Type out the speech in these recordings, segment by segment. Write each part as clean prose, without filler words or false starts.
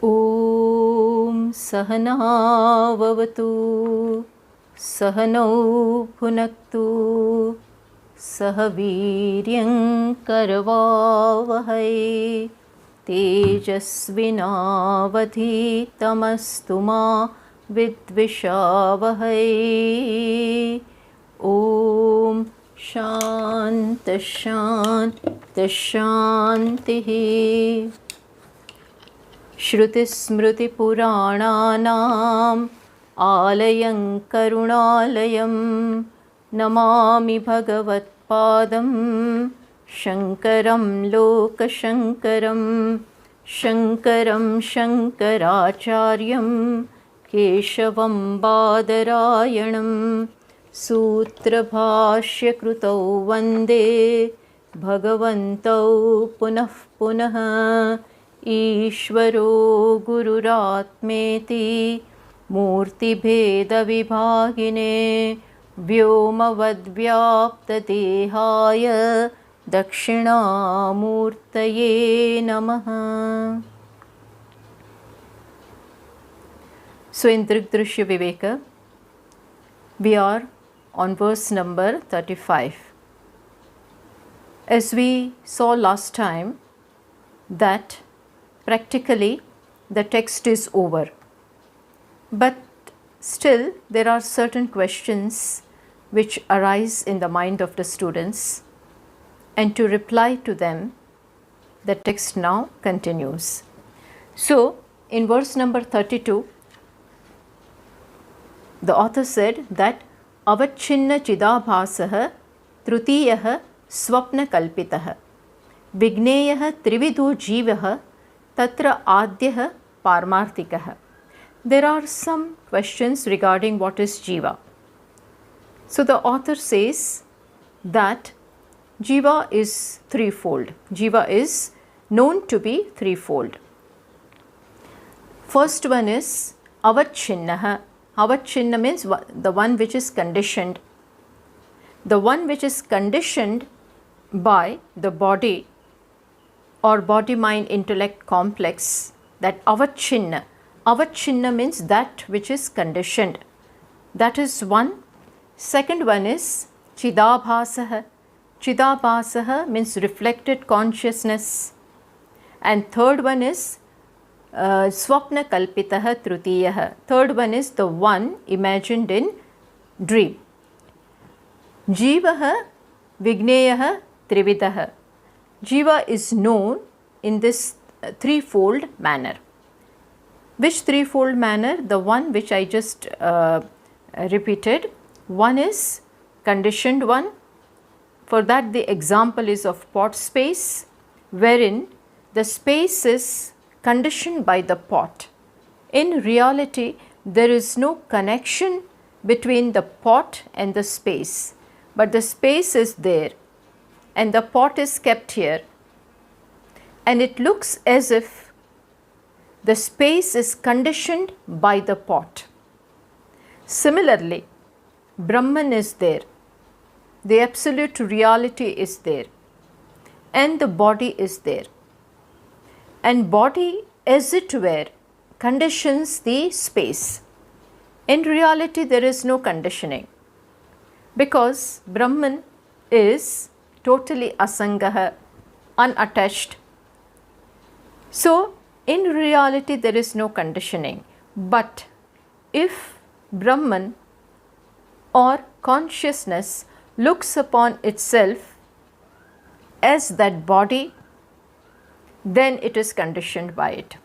Om Sahanavavatu Sahanau Bhunaktu Sahaviryam Karavavahai Tejasvinavadhitamastu ma Vidvishavahai. Om Shanta Shanta Shantihi. Shruti Smriti Purananam Alayam Karunalayam Namami Bhagavat Padam Shankaram Lokashankaram Shankaram Shankaracharyam Keshavam Badarayanam Sutra Bhashya Krutau Vande Bhagavantau Punah Punah Ishvaro Gururatmeti Murti Bheda Vibhagine Vyomavadvyapta Dehaya Dakshinamurtaye Namaha. So in Drg Drashya Viveka, we are on verse number 35. As we saw last time, that practically the text is over, but still there are certain questions which arise in the mind of the students, and to reply to them the text now continues. So in verse number 32, the author said that avachinna chidabhasah trutiyah swapna kalpitah vigneyah trivido jivah tatra adyah parmarthikah. There are some questions regarding what is jiva. So the author says that jiva is threefold. Jiva is known to be threefold. First one is avachinna. Avachinna means the one which is conditioned. The one which is conditioned by the body or body-mind-intellect complex, that avachinna. Avachinna means that which is conditioned. That is one. Second one is chidabhasah. Chidabhasah means reflected consciousness. And third one is swapna kalpitah trutiyah. Third one is the one imagined in dream. Jivah vigneyah trividah. Jiva is known in this threefold manner. Which threefold manner? The one which I just repeated. One is conditioned one. For that the example is of pot space, wherein the space is conditioned by the pot. In reality, there is no connection between the pot and the space, but the space is there and the pot is kept here, and it looks as if the space is conditioned by the pot. Similarly, Brahman is there, the absolute reality is there, and the body is there. And body, as it were, conditions the space. In reality, there is no conditioning, because Brahman is totally asangah, unattached. So in reality there is no conditioning. But if Brahman or consciousness looks upon itself as that body, then it is conditioned by it.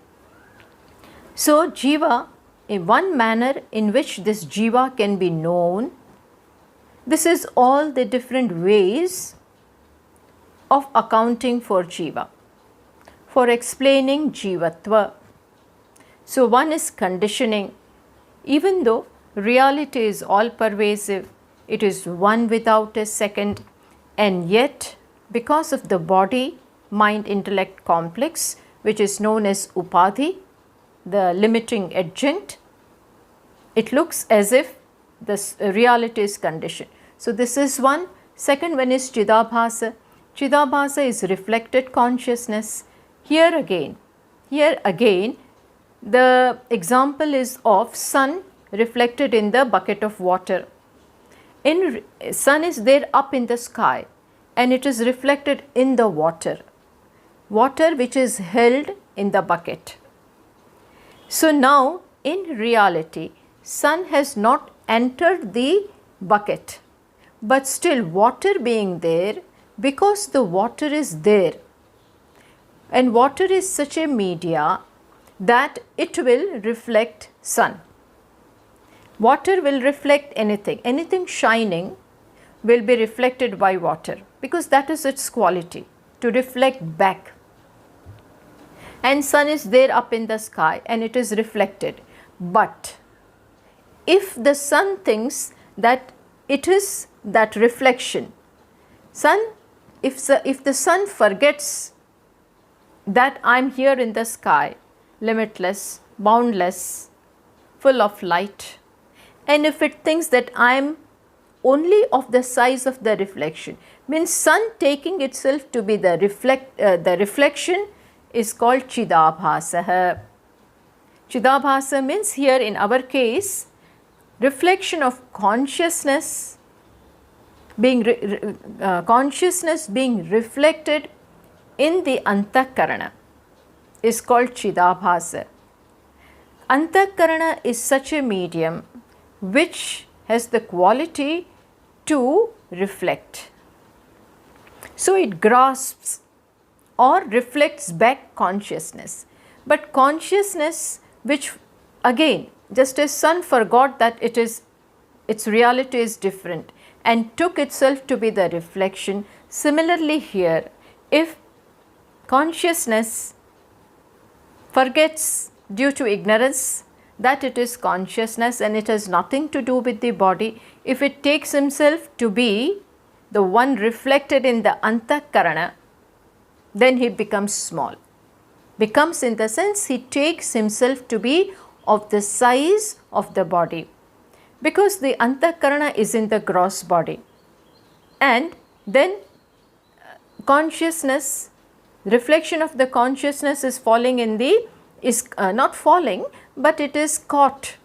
So jiva, in one manner in which this jiva can be known, this is all the different ways of accounting for jiva, for explaining jivatva. So one is conditioning. Even though reality is all pervasive, it is one without a second, and yet because of the body mind intellect complex, which is known as upadhi, the limiting adjunct, it looks as if the reality is conditioned. So this is one. Second one is chidabhasa. Chidabhasa is reflected consciousness. Here again, The example is of sun reflected in the bucket of water. Sun is there up in the sky and it is reflected in the water which is held in the bucket. So now in reality, sun has not entered the bucket, but still water being there, because the water is there, and water is such a media that it will reflect sun. Water will reflect anything shining will be reflected by water, because that is its quality, to reflect back. And sun is there up in the sky and it is reflected. But if the sun thinks that it is that reflection, if the sun forgets that I am here in the sky, limitless, boundless, full of light, and if it thinks that I am only of the size of the reflection, means sun taking itself to be the reflection is called Chidabhasah. Chidabhasa means here in our case, reflection of consciousness being reflected in the Antakarana is called Chidabhasa. Antakarana is such a medium which has the quality to reflect. So it grasps or reflects back consciousness. But consciousness, which again, just as sun forgot that its reality is different and took itself to be the reflection, similarly here, if consciousness forgets due to ignorance that it is consciousness and it has nothing to do with the body, if it takes himself to be the one reflected in the Antakarana, then he becomes small. Becomes in the sense he takes himself to be of the size of the body, because the Antakarana is in the gross body, and then consciousness, reflection of the consciousness is falling in the, not falling, but it is caught,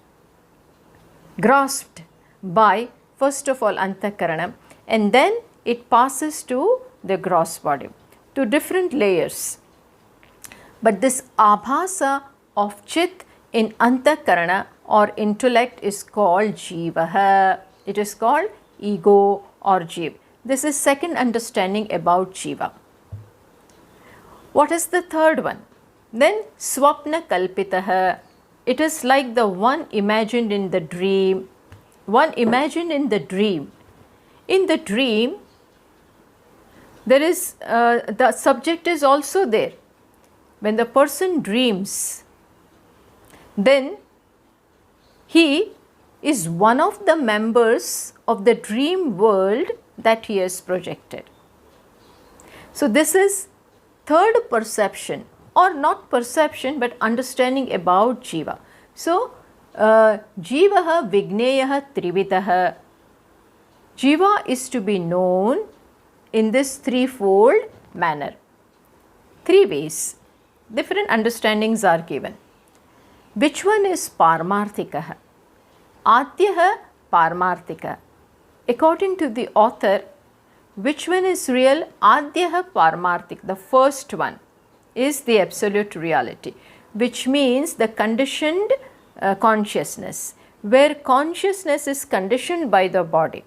grasped by first of all Antakarana, and then it passes to the gross body, to different layers. But this abhasa of chit in Antakarana or intellect is called Jivaha. It is called ego or Jiva. This is second understanding about Jiva. What is the third one? Then Swapna Kalpitaha. It is like the one imagined in the dream. One imagined in the dream. In the dream, there is the subject is also there. When the person dreams, then he is one of the members of the dream world that he has projected. So this is third perception, or not perception but understanding about Jiva. So Jivaha Vigneyaha Trivitaha. Jiva is to be known in this threefold manner. Three ways, different understandings are given. Which one is Paramarthikaha? Adhyaha Paramarthika. According to the author, which one is real? Adhyaha Paramarthika. The first one is the absolute reality, which means the conditioned consciousness, where consciousness is conditioned by the body,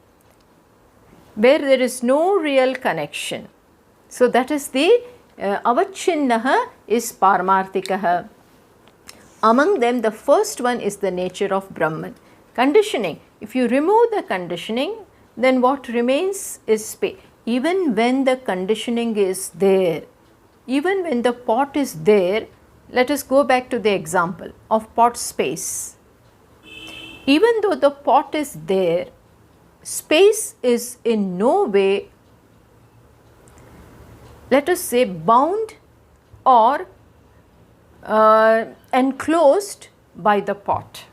where there is no real connection. So that is the avachinnaha is Paramarthikaha. Among them, the first one is the nature of Brahman. Conditioning. If you remove the conditioning, then what remains is space. Even when the conditioning is there, even when the pot is there, let us go back to the example of pot space. Even though the pot is there, space is in no way, let us say, bound or enclosed by the pot.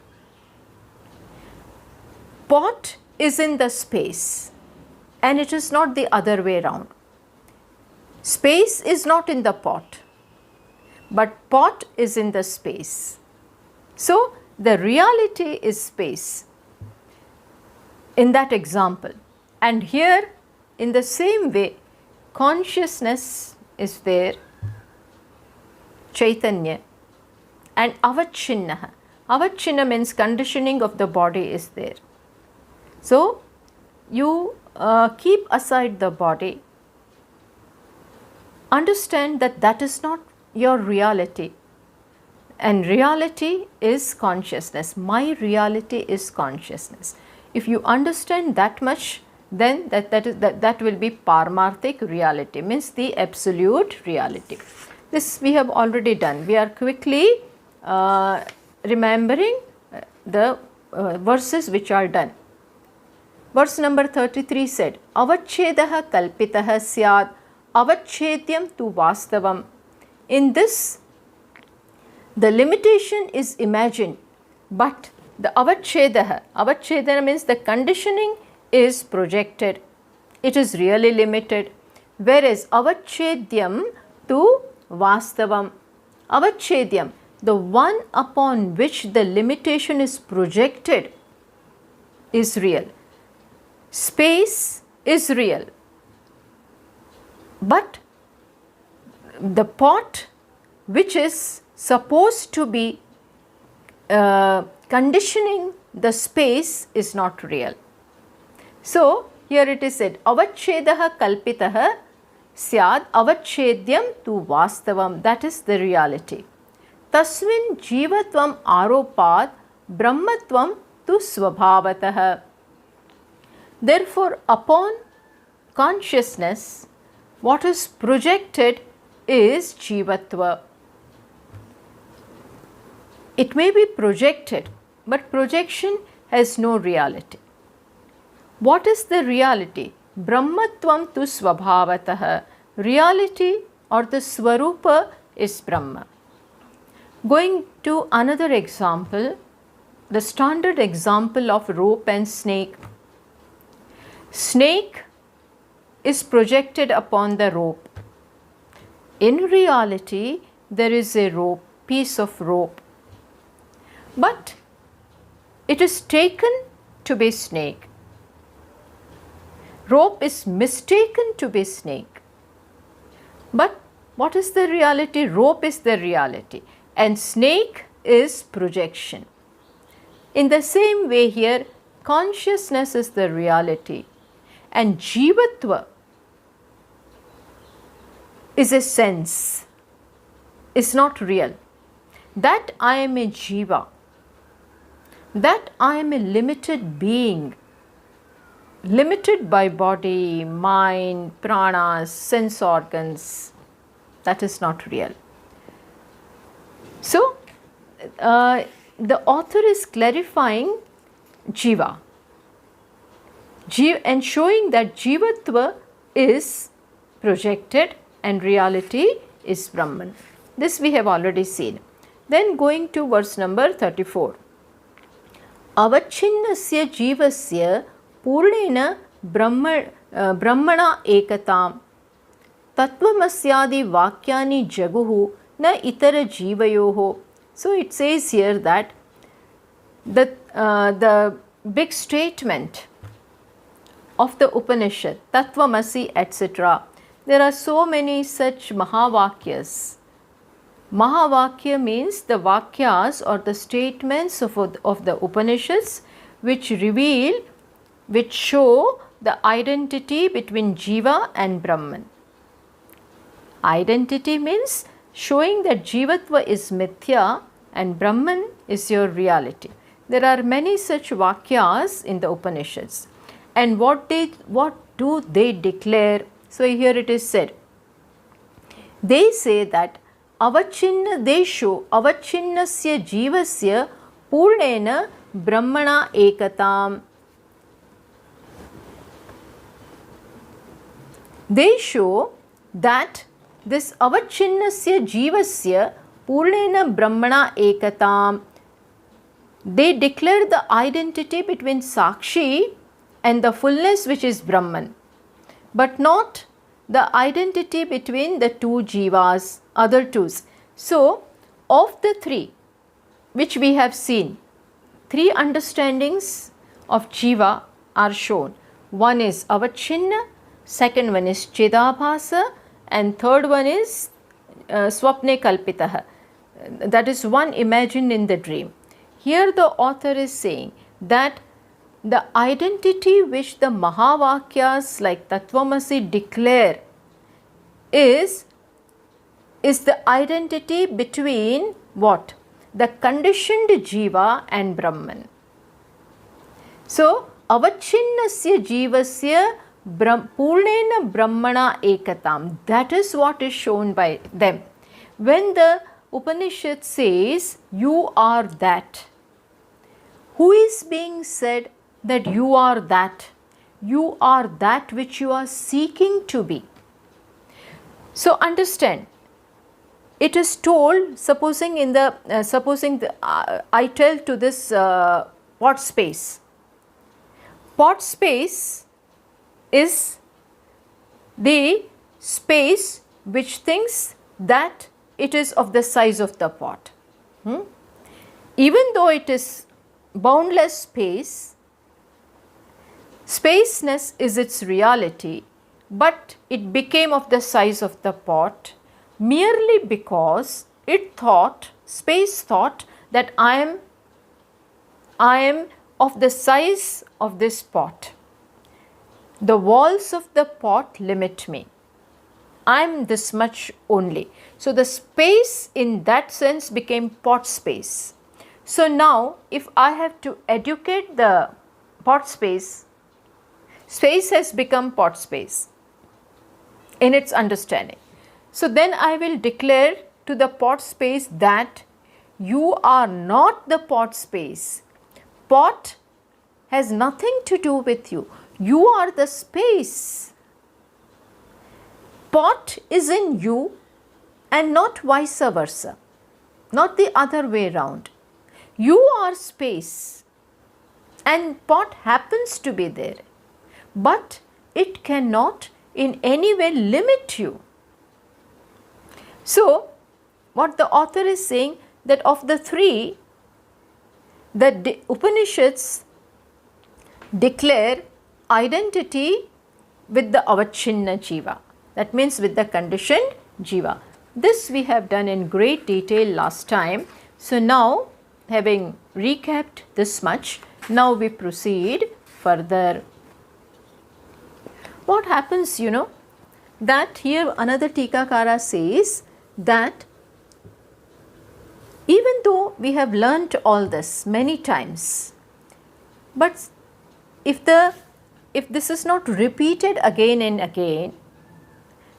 Pot is in the space and it is not the other way around. Space is not in the pot, but pot is in the space. So, the reality is space in that example, and here in the same way consciousness is there, Chaitanya, and avachinna. Avachinna means conditioning of the body is there. So, you keep aside the body, understand that that is not your reality, and reality is consciousness. My reality is consciousness. If you understand that much, then that will be Paramarthik reality, means the absolute reality. This we have already done. We are quickly remembering the verses which are done. Verse number 33 said, Avachhedah kalpitah syad avachhedyam tu vastavam. In this, the limitation is imagined, but the avachhedah means the conditioning is projected. It is really limited. Whereas avachhedyam tu vastavam. Avachhedyam, the one upon which the limitation is projected, is real. Space is real, but the pot which is supposed to be conditioning the space is not real. So, here it is said, Avachhedah kalpitah syad avachhedyam tu vastavam. That is the reality. Tasmin jivatvam aropad brahmatvam tu svabhavatah. Therefore, upon consciousness, what is projected is jivatva. It may be projected, but projection has no reality. What is the reality? Brahmatvam tu svabhavatah. Reality or the swarupa is Brahma. Going to another example, the standard example of rope and snake. Snake is projected upon the rope. In reality, there is a rope, piece of rope, but it is taken to be snake. Rope is mistaken to be snake. But what is the reality? Rope is the reality, and snake is projection. In the same way here, consciousness is the reality, and jivatva is a sense, is not real. That I am a jiva, that I am a limited being, limited by body, mind, pranas, sense organs, that is not real. So, the author is clarifying jiva and showing that jivatva is projected and reality is Brahman. This we have already seen. Then going to verse number 34. Avachinnasya jivasya purnena brahmana ekatam tattvamasyadi vakyani jaguhu na itara jivayoho. So it says here that the big statement of the Upanishad, Tattvamasi, etc. There are so many such Mahavakyas. Mahavakya means the Vakyas or the statements of the Upanishads which reveal, which show the identity between Jiva and Brahman. Identity means showing that Jivatva is Mithya and Brahman is your reality. There are many such Vakyas in the Upanishads. And what do they declare? So here it is said, they say that avachinna desho avachinnasya jivasya purnena brahmana ekatam. They show that this avachinnasya jivasya purnena brahmana ekatam, they declare the identity between Sakshi and the fullness which is Brahman, but not the identity between the two jivas, other twos. So, of the three, which we have seen, 3 understandings of Jiva are shown. One is avachinna, second one is chidabhasa, and third one is swapne kalpitaha. That is one imagined in the dream. Here the author is saying that the identity which the Mahavakyas like Tattvamasi declare is the identity between what? The conditioned Jiva and Brahman. So, avachinnasya jivasya purnena brahmana ekatam. That is what is shown by them. When the Upanishad says, you are that, who is being said that you are that? You are that which you are seeking to be. So understand, it is told, supposing I tell to this pot space. Pot space is the space which thinks that it is of the size of the pot. Even though it is boundless space, spaceness is its reality, but it became of the size of the pot merely because it thought, space thought, that I am of the size of this pot. The walls of the pot limit me. I am this much only. So the space in that sense became pot space. So now if I have to educate the pot space, space has become pot space in its understanding. So then I will declare to the pot space that you are not the pot space. Pot has nothing to do with you. You are the space. Pot is in you and not vice versa, not the other way round. You are space and pot happens to be there, but it cannot in any way limit you. So, what the author is saying, that of the 3, the Upanishads declare identity with the avachinna jiva. That means with the conditioned jiva. This we have done in great detail last time. So now, having recapped this much, now we proceed further. What happens, that here another Tikakara says that even though we have learnt all this many times, but if this is not repeated again and again,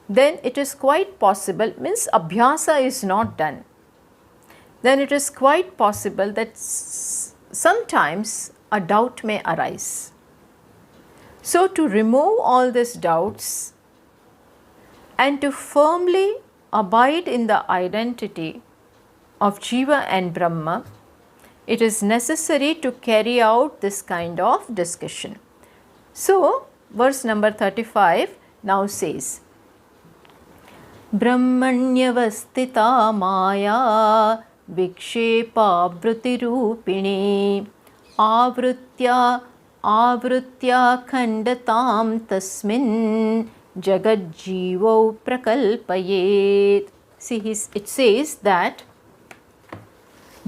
then it is quite possible, means abhyasa is not done, then it is quite possible that sometimes a doubt may arise. So to remove all these doubts and to firmly abide in the identity of Jiva and Brahma, it is necessary to carry out this kind of discussion. So verse number 35 now says, Brahmanyavastita maya vikshepa vritirupini avrutya khandatam tasmin jagadjivo prakalpayet. See, it says that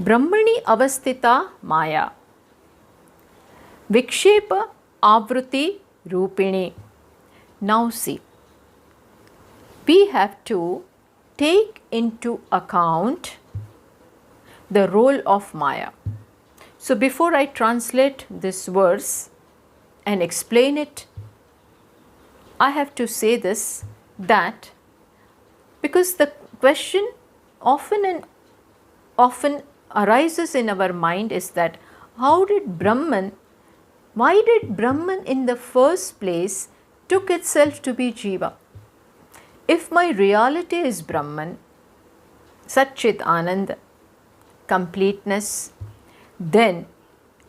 Brahmani avastita maya vikshepa avruti rupini. Now see, we have to take into account the role of Maya. So before I translate this verse and explain it, I have to say this, that because the question often arises in our mind is that why did Brahman in the first place took itself to be Jiva? If my reality is Brahman, Satchit Ananda, completeness, then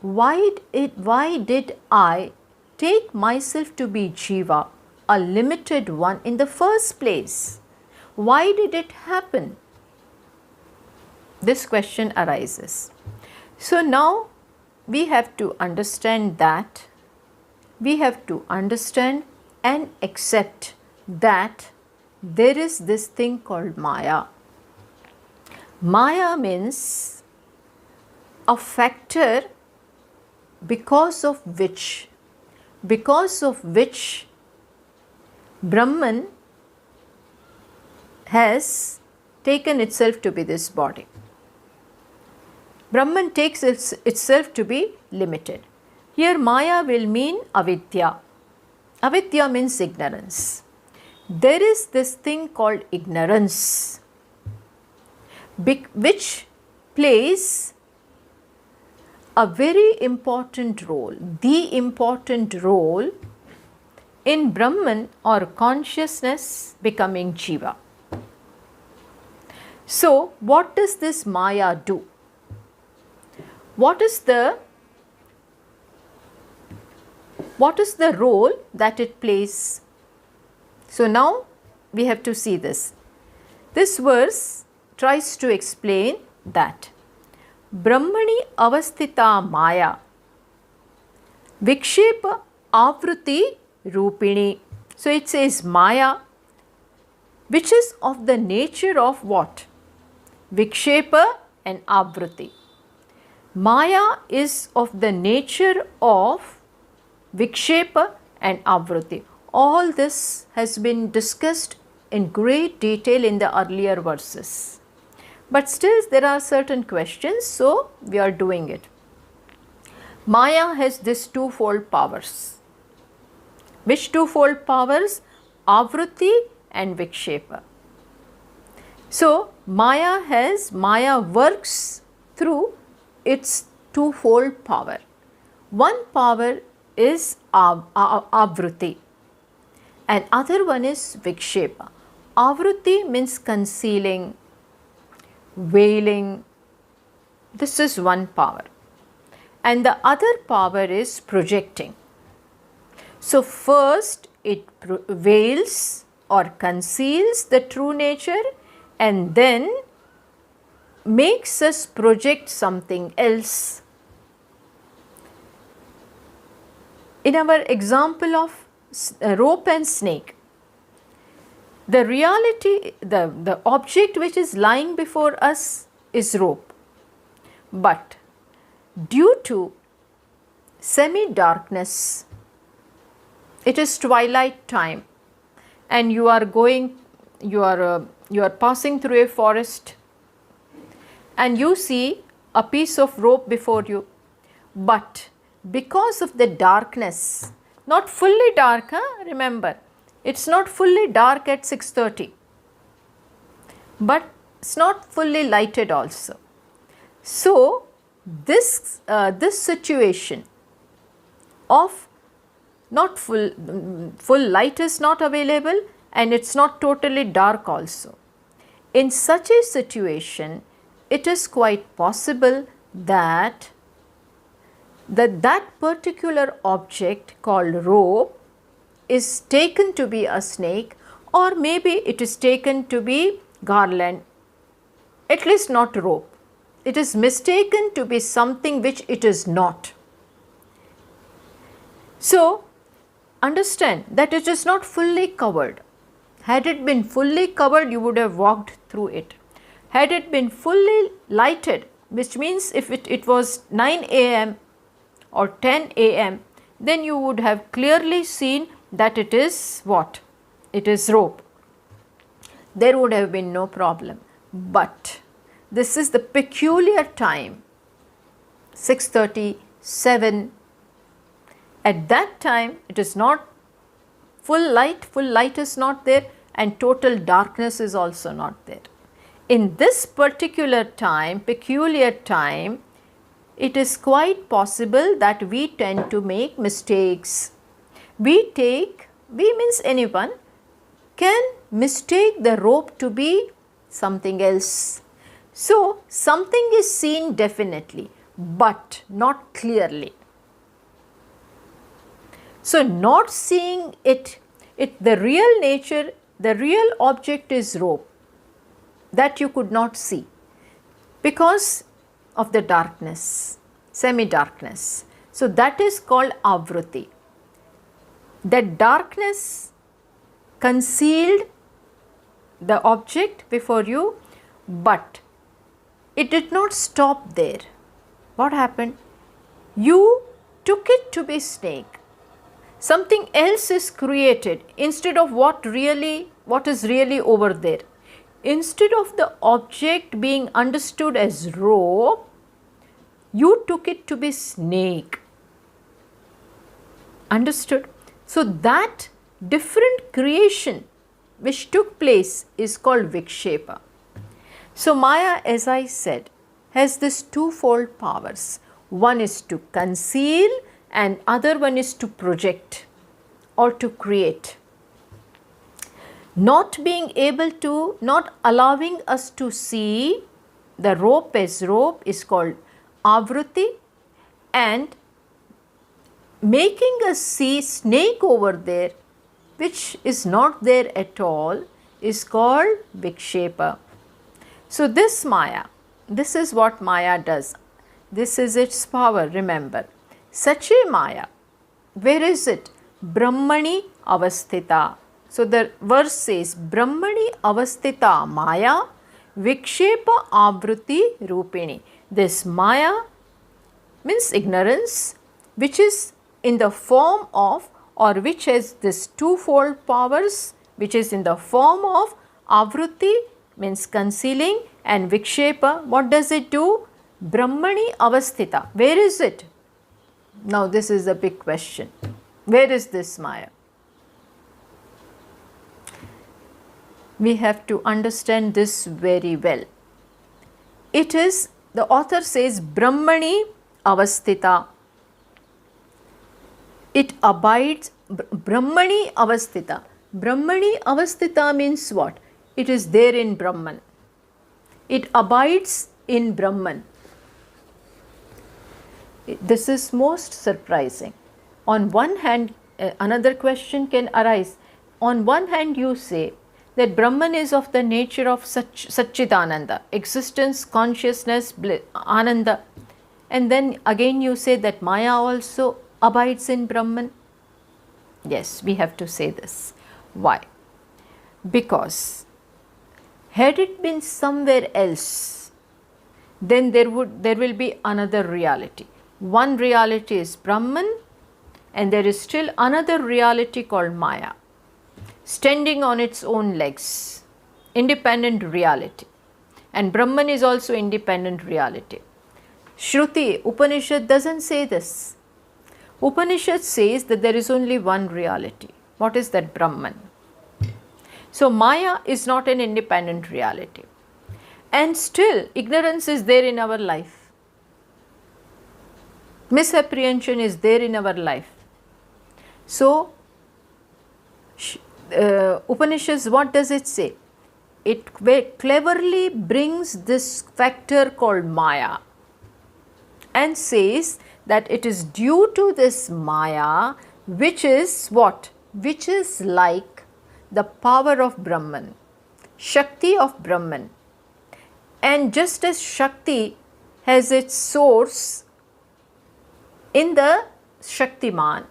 why did I take myself to be Jiva, a limited one, in the first place? Why did it happen? this question arises. So now we have to understand that, we have to understand and accept that there is this thing called Maya. Maya means a factor because of which Brahman has taken itself to be this body. Brahman takes itself to be limited. Here Maya will mean avidya. Avidya means ignorance. There is this thing called ignorance, which plays a very important role, the important role in Brahman or consciousness becoming Jiva. So, what does this Maya do? What is the role that it plays? So now we have to see this. This verse tries to explain that Brahmani avasthita Maya Vikshepa Avruti Rupini. So it says Maya, which is of the nature of what? Vikshepa and Avruti. Maya is of the nature of Vikshepa and Avruti. All this has been discussed in great detail in the earlier verses. But still there are certain questions, so we are doing it. Maya has this twofold powers. Which twofold powers? Avruti and Vikshepa. So Maya works through its twofold power. One power is Avruti and other one is Vikshepa. Avruti means concealing, veiling. This is one power. And the other power is projecting. So first it veils or conceals the true nature and then makes us project something else. In our example of rope and snake, the reality, the object which is lying before us is rope. But due to semi-darkness, it is twilight time and you are passing through a forest and you see a piece of rope before you, but because of the darkness, not fully dark, remember, it's not fully dark at 6:30, but it's not fully lighted also. So this situation of not full light is not available and it's not totally dark also. In such a situation, it is quite possible that that particular object called rope is taken to be a snake, or maybe it is taken to be garland, at least not rope. It is mistaken to be something which it is not. So understand that it is not fully covered. Had it been fully covered, you would have walked through it. Had it been fully lighted, which means if it was 9 a.m. or 10 a.m., then you would have clearly seen that it is what? It is rope. There would have been no problem. But this is the peculiar time, 6:30, 7. At that time, it is not full light is not there and total darkness is also not there. In this particular time, peculiar time, it is quite possible that we tend to make mistakes. We means anyone can mistake the rope to be something else. So something is seen definitely, but not clearly. So not seeing it, the real nature, the real object is rope that you could not see. because of the darkness, semi-darkness. So that is called avruti. That darkness concealed the object before you, but it did not stop there. What happened? You took it to be snake. Something else is created instead of what is really over there. Instead of the object being understood as rope, you took it to be snake. Understood? So that different creation which took place is called Vikshepa. So Maya, as I said, has this twofold powers. One is to conceal and other one is to project or to create. Not being able to, not allowing us to see the rope as rope is called avruti, and making us see snake over there which is not there at all is called Vikshepa. So this Maya, this is what Maya does. This is its power, remember. Sache Maya, where is it? Brahmani avasthita. So the verse says, Brahmani avasthita Maya Vikshepa avruti rupini. This Maya means ignorance, which is in the form of, or which has this twofold powers, which is in the form of avruti means concealing, and Vikshepa, what does it do? Brahmani avasthita. Where is it? Now this is a big question. Where is this Maya? We have to understand this very well. It is, the author says, Brahmani avasthita. It abides, Brahmani avasthita. Brahmani avasthita means what? It is there in Brahman. It abides in Brahman. This is most surprising. On one hand, another question can arise. On one hand, you say that Brahman is of the nature of Satchidananda, existence, consciousness, bliss, Ananda. And then again you say that Maya also abides in Brahman. Yes, we have to say this. Why? Because had it been somewhere else, then there will be another reality. One reality is Brahman, and there is still another reality called Maya, standing on its own legs, independent reality. And Brahman is also independent reality. Shruti, Upanishad doesn't say this. Upanishad says that there is only one reality. What is that? Brahman. So Maya is not an independent reality. And still ignorance is there in our life. Misapprehension is there in our life. So Upanishads, what does it say? It cleverly brings this factor called Maya and says that it is due to this Maya, which is what? Which is like the power of Brahman, Shakti of Brahman. And just as Shakti has its source in the Shaktiman,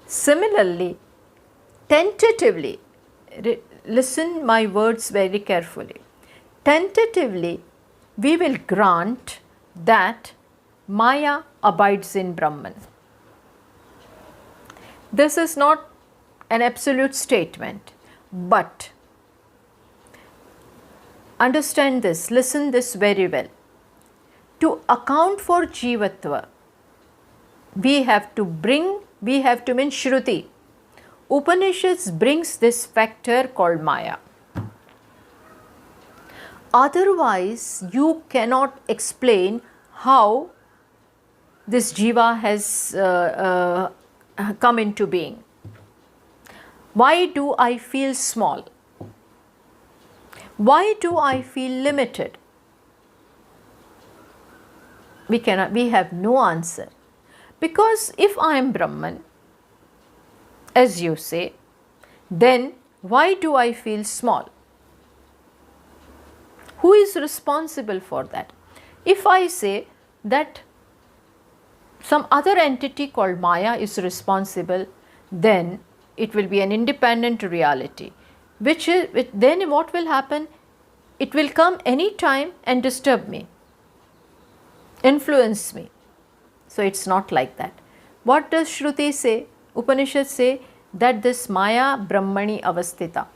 similarly, tentatively, listen my words very carefully, tentatively we will grant that Maya abides in Brahman. This is not an absolute statement, but understand this, listen this very well. To account for Jivatva, we have to mean Shruti. Upanishads brings this factor called Maya. Otherwise, you cannot explain how this jiva has come into being. Why do I feel small? Why do I feel limited? We have no answer. Because if I am Brahman, as you say, then why do I feel small? Who is responsible for that? If I say that some other entity called Maya is responsible, then it will be an independent reality, then what will happen? It will come any time and disturb me, influence me. So it's not like that. What does Shruti say? Upanishad say that this Maya Brahmani avasthita.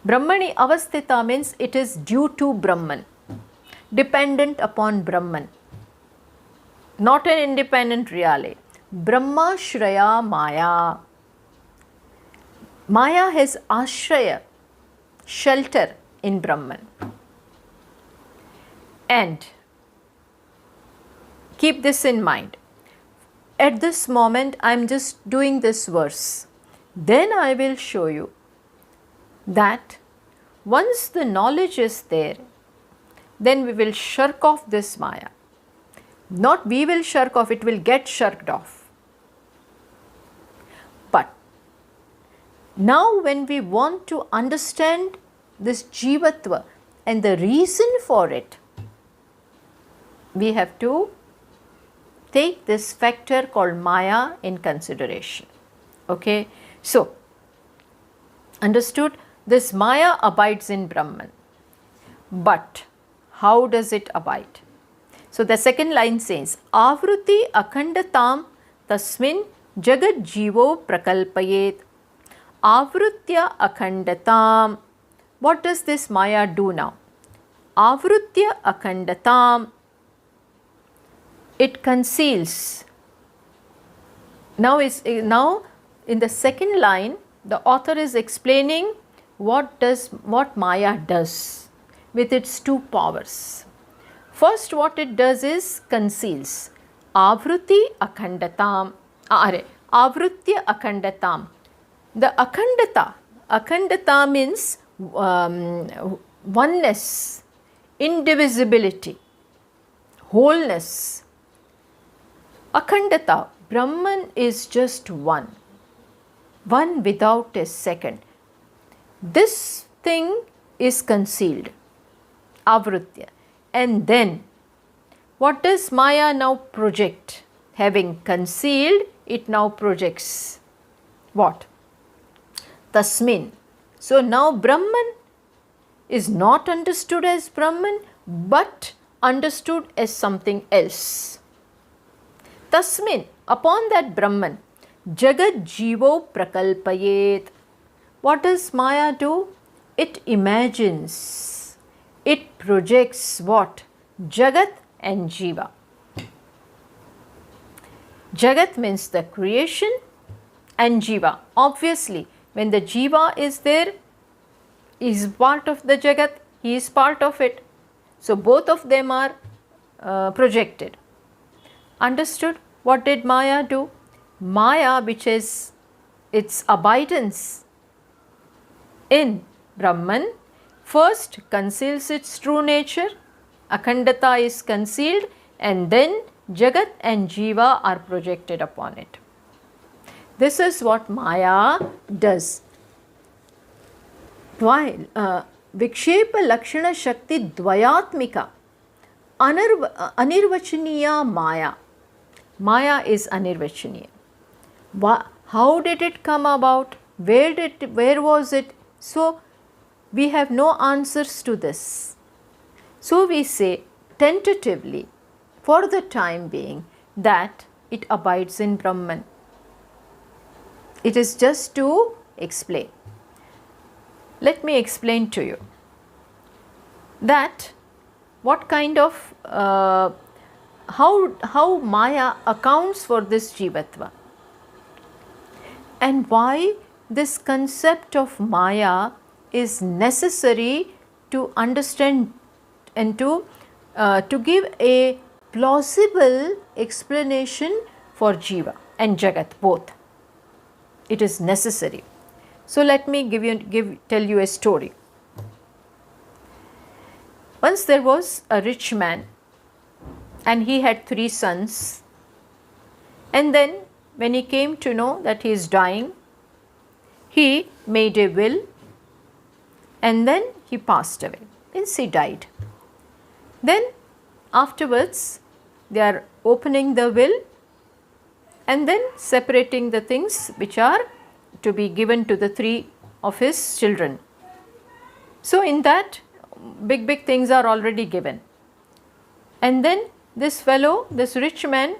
Brahmani avasthita means it is due to Brahman, dependent upon Brahman, not an independent reality. Brahma Shraya Maya. Maya has ashraya, shelter in Brahman. And keep this in mind. At this moment, I am just doing this verse. Then I will show you that once the knowledge is there, then we will shirk off this Maya. Not we will shirk off, it will get shirked off. But now when we want to understand this Jivatva and the reason for it, we have to take this factor called Maya in consideration. Okay, so understood, this Maya abides in Brahman. But how does it abide? So the second line says, Avruti akhandatam tasmin jagat jivo prakalpayet. Avrutya akhandatam. What does this Maya do now? Avrutya akhandatam. It conceals. Now in the second line, the author is explaining what Maya does with its two powers. First, what it does is conceals. Avruti akhandatam. Avrutya akhandatam. The akhandata means oneness, indivisibility, wholeness. Akhandata, Brahman is just one without a second. This thing is concealed, avrutya. And then, what does Maya now project? Having concealed, it now projects what? Tasmin. So now Brahman is not understood as Brahman, but understood as something else. Tasmin, upon that Brahman, Jagat Jivo Prakalpayet. What does Maya do? It imagines, it projects what? Jagat and Jiva. Jagat means the creation and Jiva. Obviously, when the Jiva is there, is part of the Jagat, he is part of it. So both of them are projected. Understood? What did Maya do? Maya, which is its abidance in Brahman, first conceals its true nature, akhandata is concealed, and then Jagat and Jiva are projected upon it. This is what Maya does. While Vikshepa Lakshana Shakti Dvayatmika Anirvachaniya Maya. Maya is anirvachaniya. How did it come about? Where was it? So we have no answers to this. So we say tentatively, for the time being, that it abides in Brahman. It is just to explain. Let me explain to you that what kind of how Maya accounts for this Jivatva, and why this concept of Maya is necessary to understand and to give a plausible explanation for Jiva and Jagat both. It is necessary. So let me tell you a story. Once there was a rich man, and he had 3 sons, and then when he came to know that he is dying, he made a will, and then he passed away. means he died. Then afterwards they are opening the will and then separating the things which are to be given to the 3 of his children. So in that big things are already given. And then this fellow, this rich man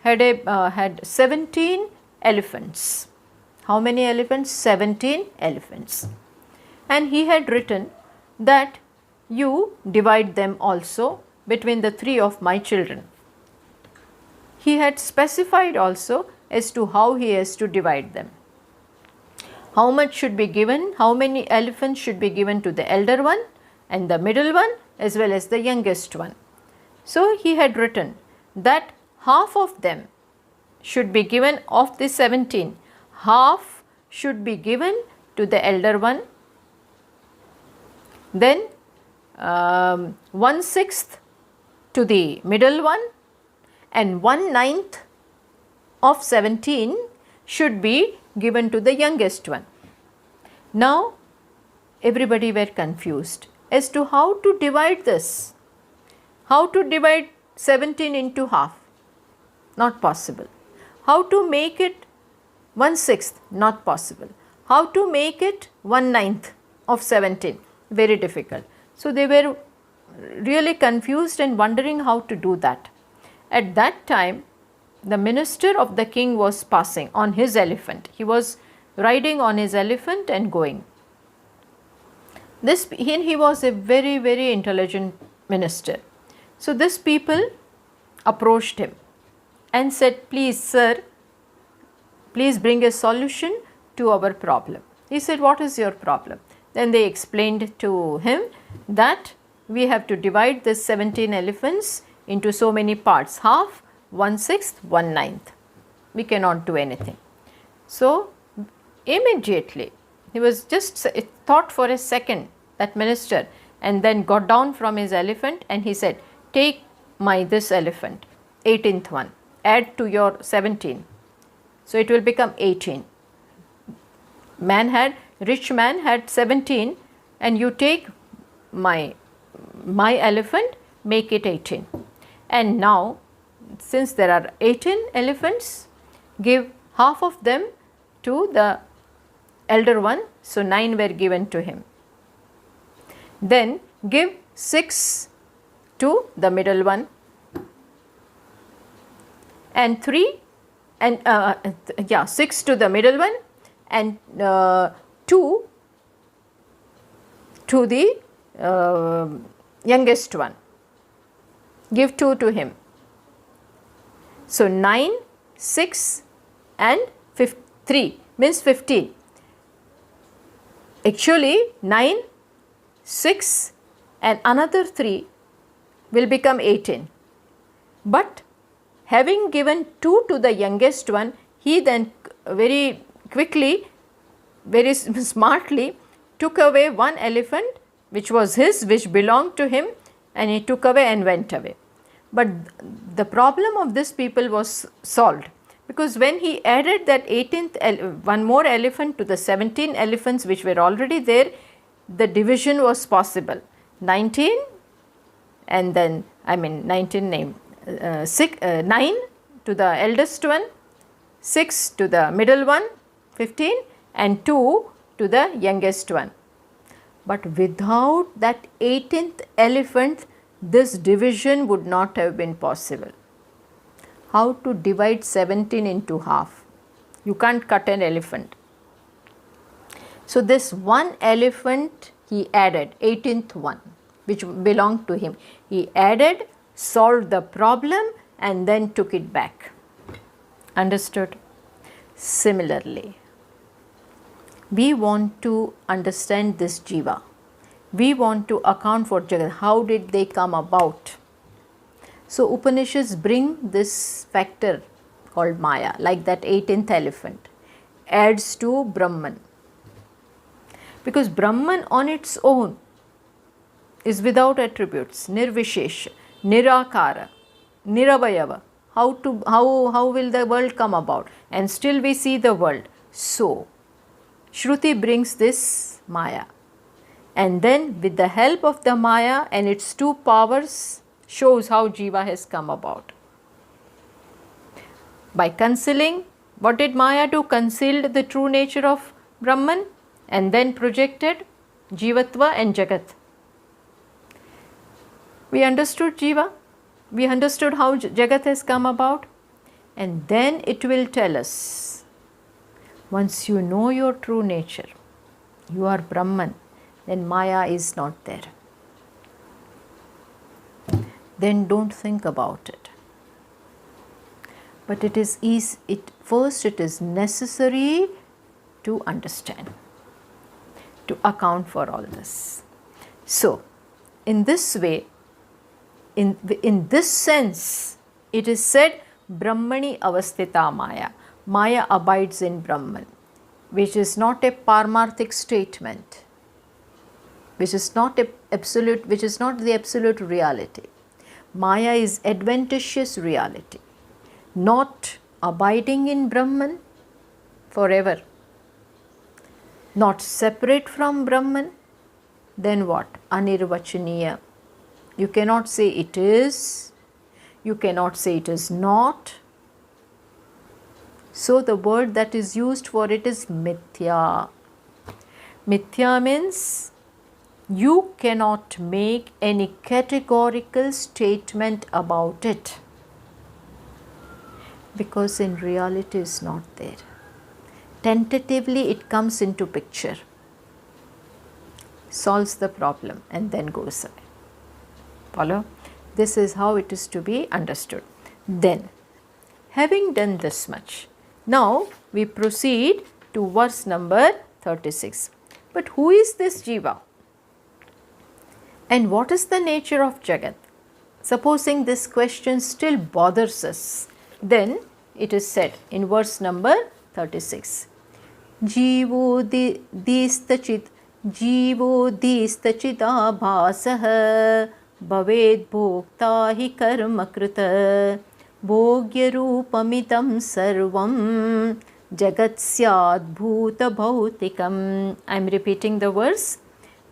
had 17 elephants. How many elephants? 17 elephants. And he had written that you divide them also between the 3 of my children. He had specified also as to how he has to divide them. How much should be given, how many elephants should be given to the elder one and the middle one as well as the youngest one. So he had written that half of them should be given of the 17, half should be given to the elder one, then 1/6 to the middle one, and 1/9 of 17 should be given to the youngest one. Now everybody were confused as to how to divide this. How to divide 17 into half? Not possible. How to make it 1/6? Not possible. How to make it 1/9 of 17? Very difficult. So they were really confused and wondering how to do that. At that time, the minister of the king was passing on his elephant. He was riding on his elephant and going. He was a very intelligent minister. So this people approached him and said, please sir, please bring a solution to our problem. He said, what is your problem? Then they explained to him that we have to divide this 17 elephants into so many parts, half, 1/6, 1/9. We cannot do anything. So immediately he was just thought for a second, that minister, and then got down from his elephant and he said, take this elephant, 18th one, add to your 17. So it will become 18. Rich man had 17 and you take my elephant, make it 18. And now since there are 18 elephants, give half of them to the elder one, so 9 were given to him. Then give 6 to the middle one and 6 to the middle one and 2 to the youngest one. Give 2 to him. So 9, 6 and 3 means 15. Actually 9, 6 and another 3 will become 18. But having given 2 to the youngest one, he then very quickly, very smartly took away one elephant which was his, which belonged to him, and he took away and went away. But the problem of this people was solved, because when he added that 18th one more elephant to the 17 elephants which were already there, the division was possible. 19 and then 9 to the eldest one, 6 to the middle one, 15, and 2 to the youngest one. But without that 18th elephant, this division would not have been possible. How to divide 17 into half? You can't cut an elephant. So this one elephant he added, 18th one, which belonged to him. He added, solved the problem and then took it back. Understood? Similarly, we want to understand this jiva. We want to account for Jagat. How did they come about? So Upanishads bring this factor called Maya, like that 18th elephant, adds to Brahman. Because Brahman on its own is without attributes, nirvishesha, nirakara, niravayava. How will the world come about? And still we see the world. So Shruti brings this Maya. And then with the help of the Maya and its two powers shows how Jiva has come about. By concealing, what did Maya do? Concealed the true nature of Brahman and then projected Jivatva and Jagat. We understood Jiva, we understood how Jagat has come about, and then it will tell us, once you know your true nature, you are Brahman, then Maya is not there. Then don't think about it. But first it is necessary to understand, to account for all this. So, in this way, in this sense, it is said, Brahmani avasthita Maya. Maya abides in Brahman, which is not a paramarthic statement, which is not the absolute reality. Maya is adventitious reality, not abiding in Brahman forever, not separate from Brahman. Then what? Anirvachaniya. You cannot say it is, you cannot say it is not. So the word that is used for it is mithya. Mithya means you cannot make any categorical statement about it, because in reality it is not there. Tentatively it comes into picture, solves the problem and then goes away. Follow? This is how it is to be understood. Then, having done this much, now we proceed to verse number 36. But who is this Jiva? And what is the nature of Jagat? Supposing this question still bothers us, then it is said in verse number 36. Jivo distachidabhasah bhaved bhokta hi karma krita bhogya rupamitam sarvam jagat syad bhuta bhautikam. I am repeating the verse.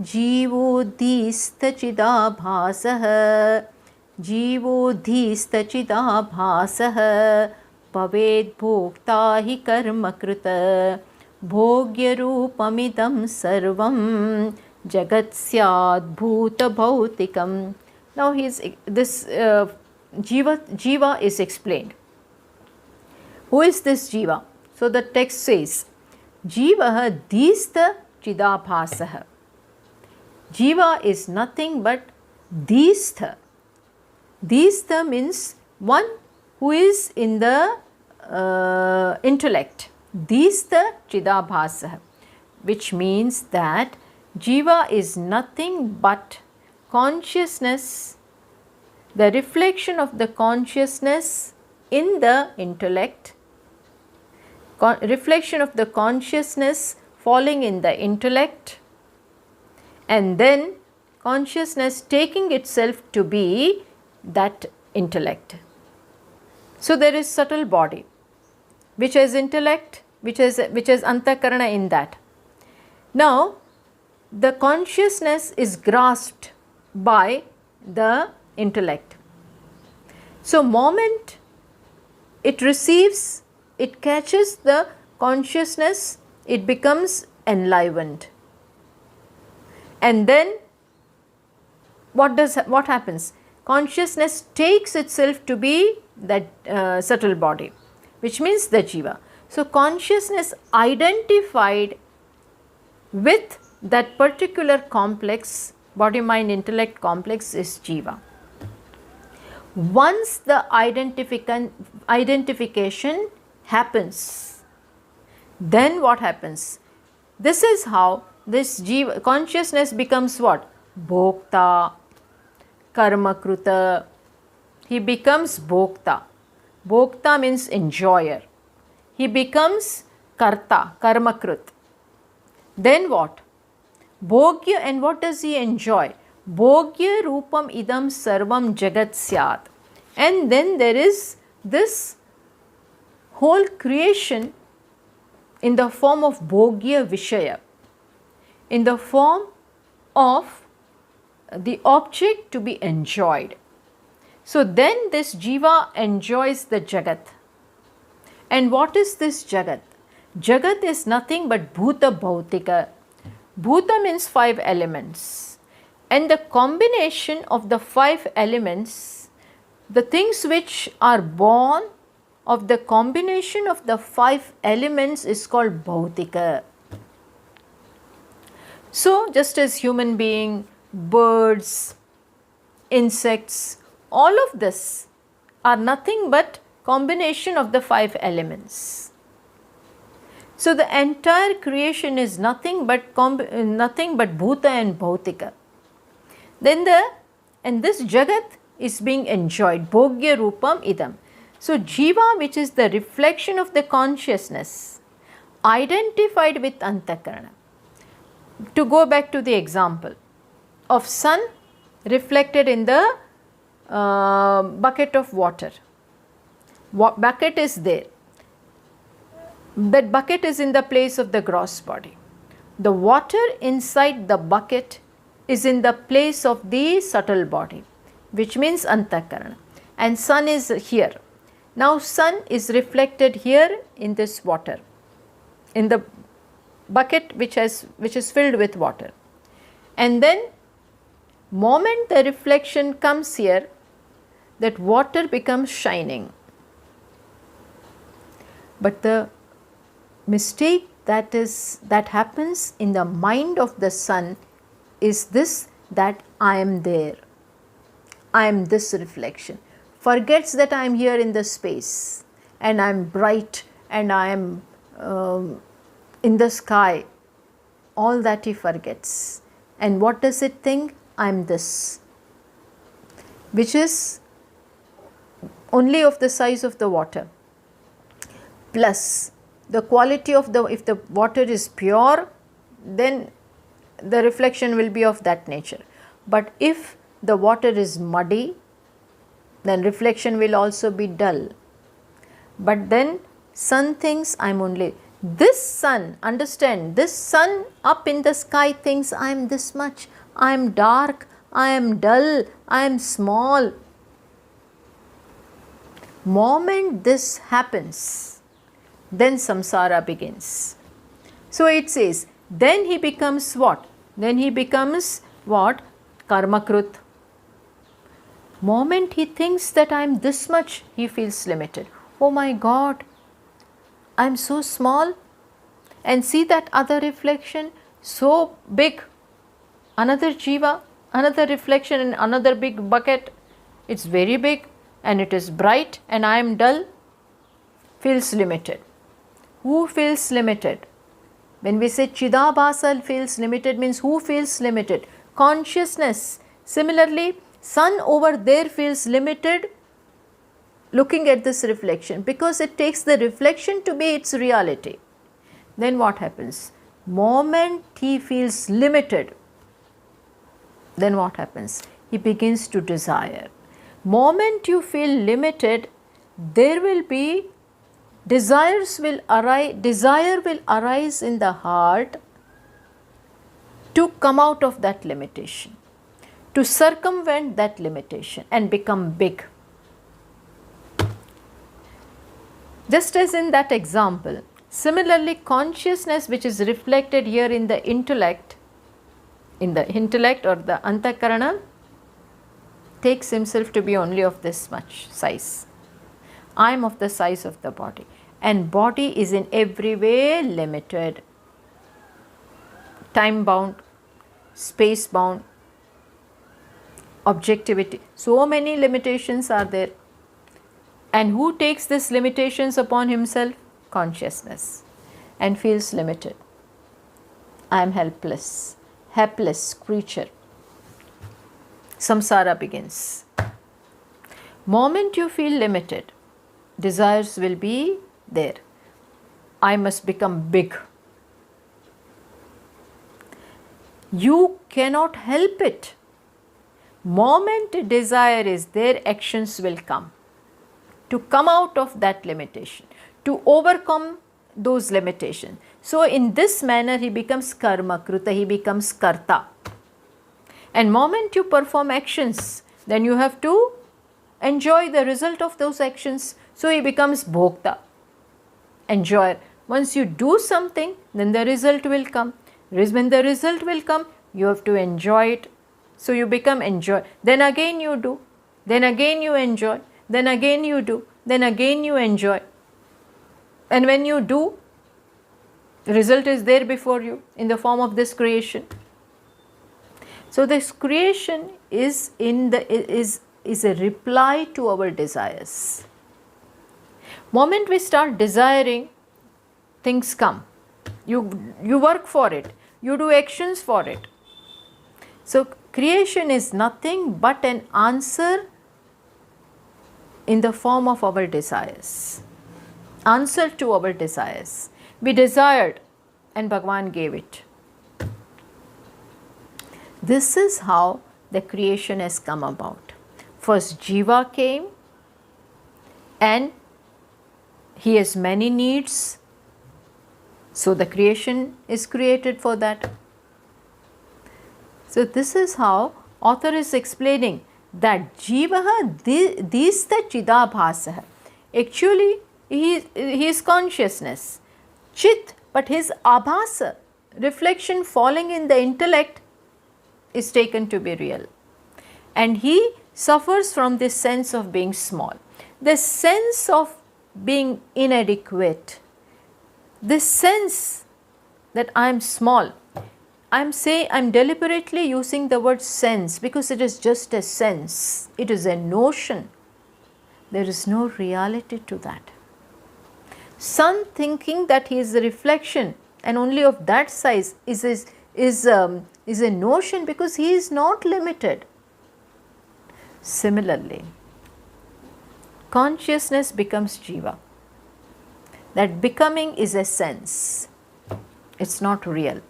Jivo distachidabhasah bhaved bhokta hi karma krita bhogya rupamidam sarvam jagat syad bhuta bhautikam. Now Jiva is explained. Who is this Jiva? So the text says, Jiva dista chidabhasah. Jiva is nothing but distha. Distha means one who is in the intellect. Distha chidabhasah, which means that Jiva is nothing but consciousness, the reflection of the consciousness in the intellect, reflection of the consciousness falling in the intellect, and then consciousness taking itself to be that intellect. So there is subtle body which has intellect, which has antakarana in that. Now the consciousness is grasped by the intellect. So moment it receives, it catches the consciousness, it becomes enlivened. And then what happens? Consciousness takes itself to be that subtle body, which means the Jiva. So consciousness identified with that particular complex, body mind intellect complex, is Jiva. Once the identification happens, then what happens? This is how this Jiva consciousness becomes what? Bhokta, karma kruta. He becomes bhokta. Bhokta means enjoyer. He becomes karta, karma krut. Then what? Bhogya, and what does he enjoy? Bhogya rupam idam sarvam jagat syat. And then there is this whole creation in the form of bhogya vishaya, in the form of the object to be enjoyed. So then this jiva enjoys the jagat. And what is this jagat? Jagat is nothing but bhuta bhautika. Bhuta means 5 elements. And the combination of the 5 elements, the things which are born of the combination of the 5 elements is called bhautika. So just as human being, birds, insects, all of this are nothing but combination of the 5 elements. So the entire creation is nothing but bhuta and bhautika. Then this jagat is being enjoyed, bhogya rupam idam. So jiva, which is the reflection of the consciousness, identified with antakarana. To go back to the example of sun reflected in the bucket of water. Bucket is there. That bucket is in the place of the gross body. The water inside the bucket is in the place of the subtle body, which means antakarana. And sun is here. Now sun is reflected here in this water, in the bucket which is filled with water. And then moment the reflection comes here, that water becomes shining. But the mistake that happens in the mind of the sun is this, that I am there, I am this reflection. Forgets that I am here in the space and I am bright and I am in the sky. All that he forgets. And what does it think? I am this, which is only of the size of the water. Plus the quality of if the water is pure, then the reflection will be of that nature. But if the water is muddy, then reflection will also be dull. But then sun thinks I am only this sun. Understand, this sun up in the sky thinks I am this much, I am dark, I am dull, I am small. Moment this happens, then samsara begins. So it says, then he becomes what? Then he becomes what? Karmakrut. Moment he thinks that I am this much, he feels limited. Oh my God, I am so small. And see that other reflection, so big. Another jiva, another reflection in another big bucket. It's very big and it is bright and I am dull. Feels limited. Who feels limited? When we say Chidabhasa feels limited, means who feels limited? Consciousness. Similarly, sun over there feels limited looking at this reflection, because it takes the reflection to be its reality. Then what happens? Moment he feels limited, then what happens? He begins to desire. Moment you feel limited, there will be desire will arise in the heart to come out of that limitation, to circumvent that limitation and become big. Just as in that example, similarly consciousness which is reflected here in the intellect or the antakarana, takes himself to be only of this much size. I am of the size of the body, and body is in every way limited, time bound, space bound, objectivity. So many limitations are there. And who takes these limitations upon himself? Consciousness, and feels limited. I am helpless, hapless creature. Samsara begins. Moment you feel limited, desires will be there. I must become big. You cannot help it. Moment desire is there, actions will come to come out of that limitation, to overcome those limitations. So in this manner he becomes karma kruta, he becomes karta. And moment you perform actions, then you have to enjoy the result of those actions. So he becomes bhokta, enjoyer. Once you do something, then the result will come. When the result will come, you have to enjoy it. So you become enjoy. Then again you do. Then again you enjoy. Then again you do. Then again you enjoy. And when you do, the result is there before you in the form of this creation. So this creation is a reply to our desires. Moment we start desiring, things come. You work for it. You do actions for it. So creation is nothing but an answer in the form of our desires. Answer to our desires. We desired and Bhagavan gave it. This is how the creation has come about. First Jiva came and he has many needs. So the creation is created for that. So this is how author is explaining that Jivaha dista chidabhasah. Actually he is consciousness. Chit, but his abhasa, reflection falling in the intellect, is taken to be real. And he suffers from this sense of being small, the sense of being inadequate, this sense that I am small. I'm deliberately using the word sense because it is just a sense, it is a notion. There is no reality to that. Sun thinking that he is a reflection and only of that size is a notion because he is not limited. Similarly, consciousness becomes Jiva. That becoming is a sense. It's not real.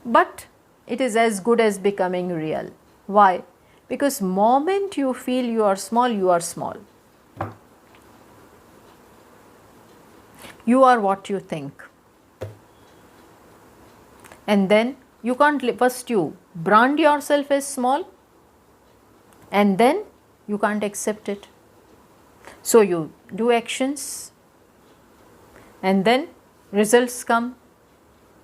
But it is as good as becoming real. Why? Because moment you feel you are small, you are small. You are what you think. And then you can't, first you brand yourself as small and then you can't accept it. So you do actions and then results come.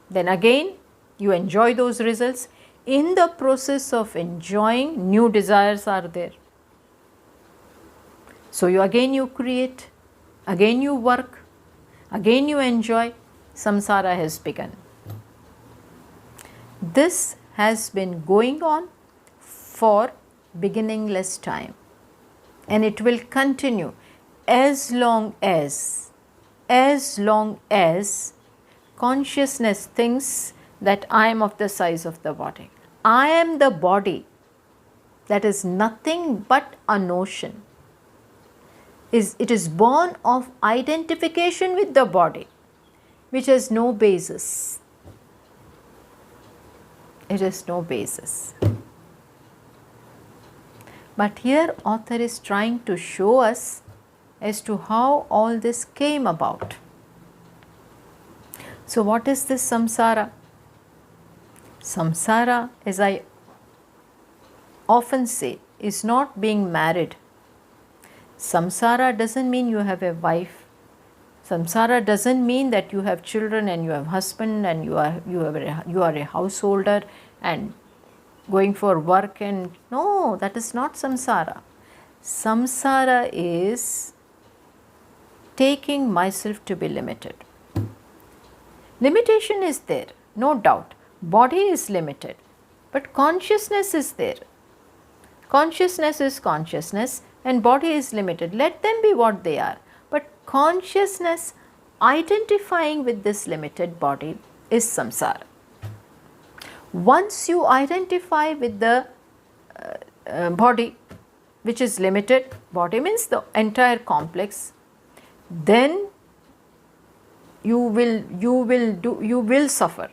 Then again you enjoy those results. In the process of enjoying, new desires are there. So you create, again you work, again you enjoy. Samsara has begun. This has been going on for beginningless time, and it will continue as long as consciousness thinks that I am of the size of the body. I am the body. That is nothing but a notion. It is born of identification with the body, which has no basis. It has no basis. But here author is trying to show us as to how all this came about. So what is this samsara? Samsara, as I often say, is not being married. Samsara doesn't mean you have a wife. Samsara doesn't mean that you have children and you have husband and you are a householder and going for work, and no, that is not samsara. Samsara is taking myself to be limited. Limitation is there, no doubt. Body is limited, but consciousness is there. Consciousness is consciousness and body is limited. Let them be what they are. But consciousness identifying with this limited body is samsara. Once you identify with the body which is limited, body means the entire complex, then you will suffer.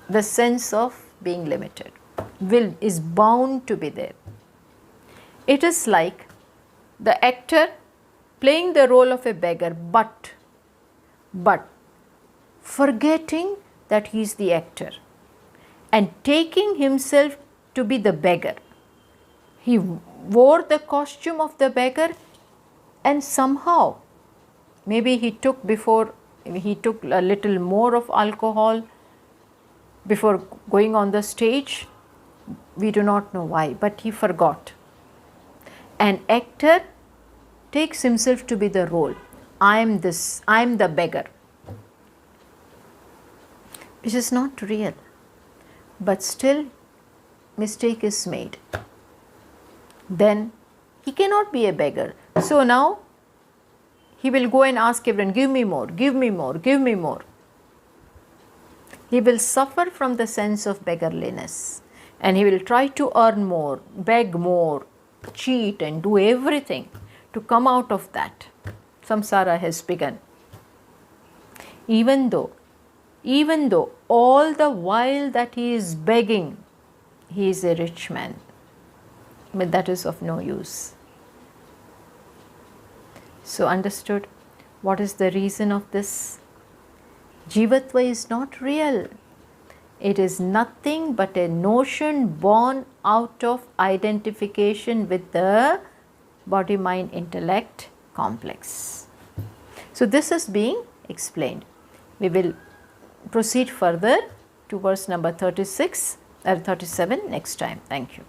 The sense of being limited is bound to be there. It is like the actor playing the role of a beggar, but forgetting that he is the actor and taking himself to be the beggar. He wore the costume of the beggar, and somehow maybe he took a little more of alcohol before going on the stage. We do not know why, but he forgot. An actor takes himself to be the role. I am the beggar, which is not real, but still mistake is made. Then he cannot be a beggar. So now he will go and ask everyone, give me more, give me more, give me more. He will suffer from the sense of beggarliness, and he will try to earn more, beg more, cheat and do everything to come out of that. Samsara has begun. Even though all the while that he is begging, he is a rich man, but that is of no use. So understood what is the reason of this? Jivatva is not real. It is nothing but a notion born out of identification with the body, mind, intellect complex. So this is being explained. We will proceed further to verse number 37 next time. Thank you.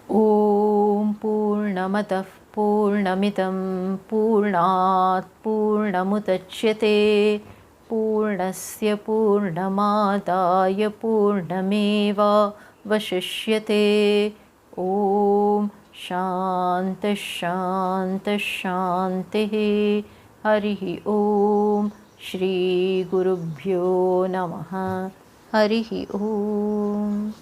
Om Purnamadah Purnamidam Purnat Purnamudachyate Purnasya Purnamadaya Purnameva Vashishyate. Om Shanta Shanta Shanti. Harihi Om. Shri Gurubhyo Namaha. Harihi Om.